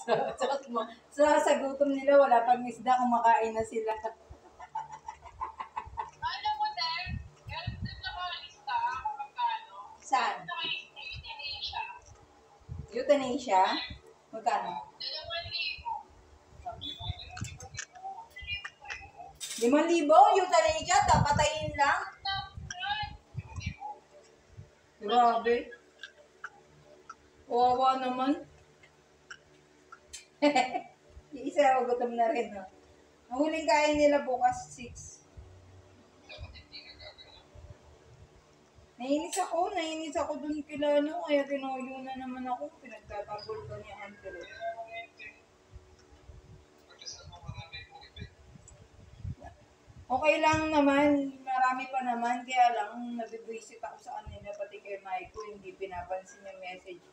Sa gutom nila, wala pang isda, kumakain na sila. Alam mo, Ter, meron din nakalista ako magkano. Saan? Nakalista euthanasia. Euthanasia? Magkano? 2,000. 5,000? Euthanasia? Patayin lang? Grabe. Wawa naman. Yung isa, gutom na rin, no? Ang huling kain nila bukas, 6. Nainis ako dun kila, no? Kaya tinoyo na naman ako. Pinagtatanggol ko ni Andrew. Okay lang naman, marami pa naman, kaya lang nabibwisit ako sa kanila, pati kay Maiko, hindi pinapansin yung message